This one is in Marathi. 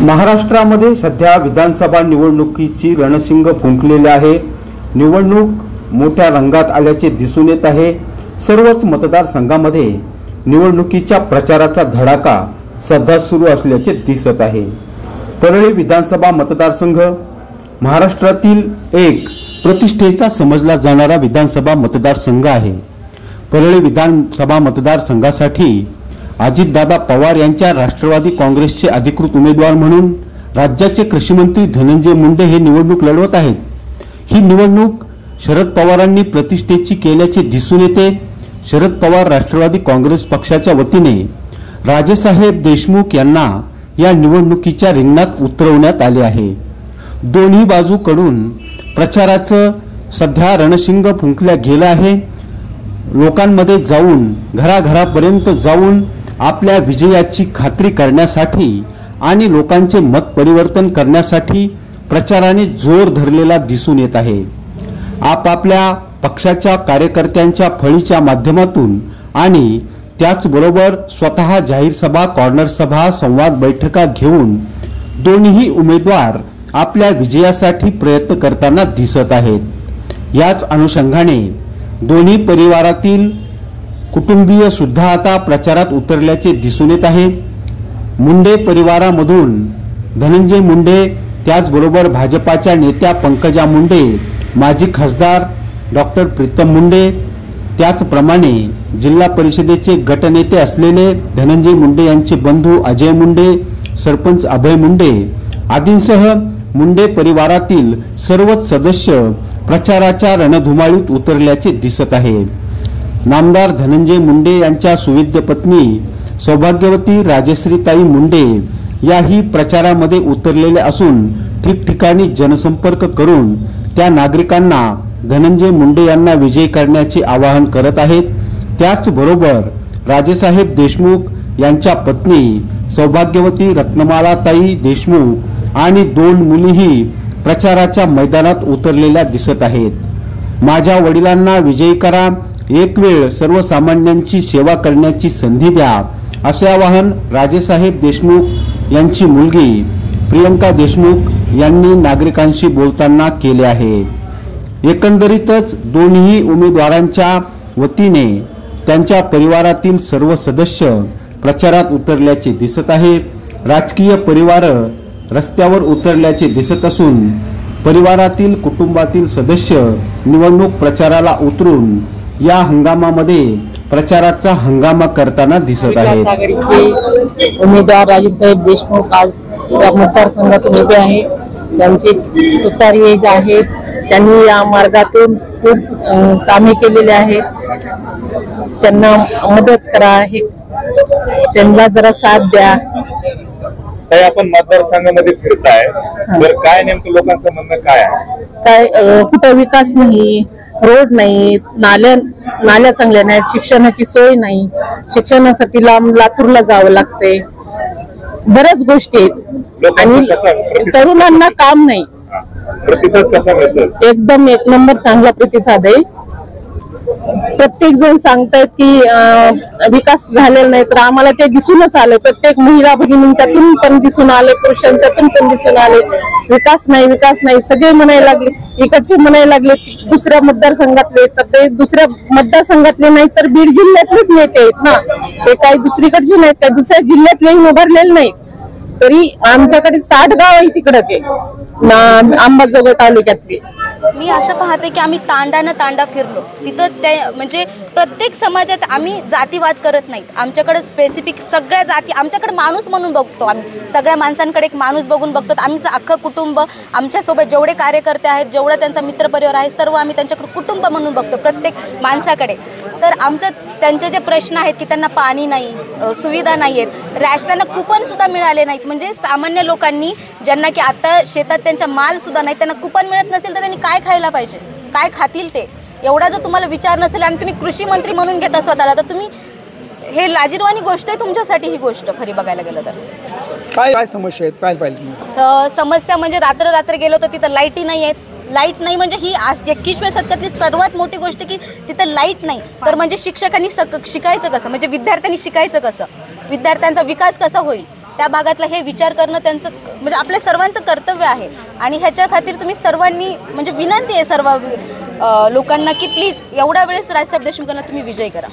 महाराष्ट्रामध्ये सध्या विधानसभा निवडणुकीची रणशिंग फुंकलेली आहे। निवडणूक मोठ्या रंगात आल्याचे दिसून येत आहे। सर्वच मतदारसंघामध्ये निवडणुकीच्या प्रचाराचा धडाका सध्या सुरू असल्याचे दिसत आहे। परळी विधानसभा मतदारसंघ महाराष्ट्रातील एक प्रतिष्ठेचा समजला जाणारा विधानसभा मतदारसंघ आहे। परळी विधानसभा मतदारसंघासाठी अजितदादा पवार यांच्या राष्ट्रवादी काँग्रेसचे अधिकृत उमेदवार म्हणून राज्याचे कृषी मंत्री धनंजय मुंडे हे निवडणूक लढवत आहेत। ही निवडणूक शरद पवारांनी प्रतिष्ठेची केल्याचे दिसून येते। शरद पवार राष्ट्रवादी काँग्रेस पक्षाच्या वतीने राजेसाहेब देशमुख यांना या निवडणुकीच्या रिंगणात उतरवण्यात आले आहे। दोन्ही बाजूकडून प्रचाराचं सध्या रणशिंग फुंकल्या गेलं आहे। लोकांमध्ये जाऊन घराघरापर्यंत जाऊन आपल्या विजयाची खात्री करण्यासाठी आणि लोकांचे मत परिवर्तन करण्यासाठी प्रचाराने जोर धरलेला दिसून येत आहे। आपापल्या पक्षाच्या कार्यकर्त्यांच्या फळीच्या माध्यमातून आणि त्याचबरोबर स्वतः जाहीर सभा, कॉर्नर सभा, संवाद बैठका घेऊन दोन्ही उमेदवार आपल्या विजयासाठी प्रयत्न करताना दिसत आहेत। याच अनुषंगाने दोन्ही परिवारातील कुटुंबीय सुद्धा आता प्रचारात उतरल्याचे दिसून येत आहे। मुंडे परिवारामधून धनंजय मुंडे, त्याचबरोबर भाजपाच्या नेत्या पंकजा मुंडे, माजी खासदार डॉक्टर प्रीतम मुंडे, त्याचप्रमाणे जिल्हा परिषदेचे गटनेते असलेले धनंजय मुंडे यांचे बंधू अजय मुंडे, सरपंच अभय मुंडे आदींसह मुंडे परिवारातील सर्वच सदस्य प्रचाराच्या रणधुमाळीत उतरल्याचे दिसत आहे। नामदार धनंजय मुंडे यांच्या सुविद्य पत्नी सौभाग्यवती राजश्रीताई मुंडे याही प्रचारामध्ये उतरलेल्या असून ठिकठिकाणी जनसंपर्क करून त्या नागरिकांना धनंजय मुंडे यांना विजयी करण्याचे आवाहन करत आहेत। त्याचबरोबर राजेसाहेब देशमुख यांच्या पत्नी सौभाग्यवती रत्नमालाताई देशमुख आणि दोन मुलीही प्रचाराच्या मैदानात उतरलेल्या दिसत आहेत। माझ्या वडिलांना विजयी करा, एक वेळ सर्वसामान्यांची सेवा करण्याची संधी द्या, असे आवाहन राजेसाहेब देशमुख यांची मुलगी प्रियंका देशमुख यांनी नागरिकांशी बोलताना केले आहे। एकंदरीतच दोन्ही उमेदवारांच्या वतीने त्यांच्या परिवारातील सर्व सदस्य प्रचारात उतरल्याचे दिसत आहे। राजकीय परिवार रस्त्यावर उतरल्याचे दिसत असून परिवारातील कुटुंबातील सदस्य निवडणूक प्रचाराला उतरून या हंगामामध्ये प्रचाराचा हंगामा करताना दिसत आहेत। उमेदवार राजेसाहेब देशमुख आज या मतदारसंघातून उभे आहे। त्यांची तुतारी जे आहेत त्यांनी या मार्गातून खूप कामे केलेली आहेत। त्यांना मदत करा, त्यांना जरा साथ द्या। काय आपण मतदारसंघामध्ये फिरताय, तर काय नेमकं लोकांचं म्हणणं काय आहे? काय कुठं विकास नाही, रोड नाही, नाल्या चांगल्या नाहीत, शिक्षणाची सोय नाही, शिक्षणासाठी लांब लातूरला जावं लागते, बऱ्याच गोष्टी आहेत आणि तरुणांना काम नाही। प्रतिसाद कसा मिळतो? एकदम एक नंबर चांगला प्रतिसाद आहे। प्रत्येक जण सांगतायत की विकास झालेला नाही, तर आम्हाला ते दिसूनच आले। प्रत्येक महिला भगिनींच्यातून पण दिसून आले, पुरुषांच्यातून पण दिसून आले। विकास नाही, विकास नाही सगळे म्हणायला लागले। इकडचे म्हणायला लागले दुसऱ्या मतदारसंघातले, तर ते दुसऱ्या मतदारसंघातले नाही तर बीड जिल्ह्यातलेच नेते आहेत ना, ते काही दुसरीकडचे नाहीत, काही दुसऱ्या जिल्ह्यातलेही उभारलेले नाहीत। तरी आमच्याकडे 60 गाव आहे तिकडे ते अंबाजोगाई तालुक्यातले। मी असं पाहते की आम्ही तांडा फिरलो तिथं, ते म्हणजे प्रत्येक समाजात आम्ही जातीवाद करत नाहीत। आमच्याकडे स्पेसिफिक सगळ्या जाती, आमच्याकडे माणूस म्हणून बघतो आम्ही, सगळ्या माणसांकडे एक माणूस बघून बघतो। आमचं अख्खं कुटुंब, आमच्यासोबत जेवढे कार्यकर्ते आहेत, जेवढा त्यांचा मित्रपरिवार आहे, सर्व आम्ही त्यांच्याकडे कुटुंब म्हणून बघतो प्रत्येक माणसाकडे। तर आमचं त्यांचे जे प्रश्न आहेत की त्यांना पाणी नाही, सुविधा नाही आहेत, त्यांना कुपन सुद्धा मिळाले नाहीत। म्हणजे सामान्य लोकांनी ज्यांना की आता शेतात त्यांचा माल सुद्धा नाही, त्यांना कुपन मिळत नसेल तर त्यांनी काय खायला पाहिजे, काय खातील ते, एवढा जर तुम्हाला विचार नसेल आणि तुम्ही कृषी मंत्री म्हणून घेता स्वतःला, तर तुम्ही हे लाजिरवाणी गोष्ट आहे तुमच्यासाठी। ही गोष्ट खरी बघायला गेलं तर काय समस्या आहेत, काय पाहिजे? समस्या म्हणजे रात्र गेलो तर तिथं लाईटी नाही आहेत। लाईट नाही म्हणजे ही आज 21व्या शतकातली सर्वात मोठी गोष्ट की तिथं लाईट नाही, तर म्हणजे शिक्षकांनी शिकायचं कसं, म्हणजे विद्यार्थ्यांनी शिकायचं कसं, विद्यार्थ्यांचा विकास कसा होईल, त्या भागातला हे विचार करणं त्यांचं म्हणजे आपल्या सर्वांचं कर्तव्य आहे आणि ह्याच्या खातीर तुम्ही सर्वांनी म्हणजे विनंती आहे सर्व लोकांना की प्लीज एवढ्या वेळेस राजसाहेब देशमुखांना तुम्ही विजय करा.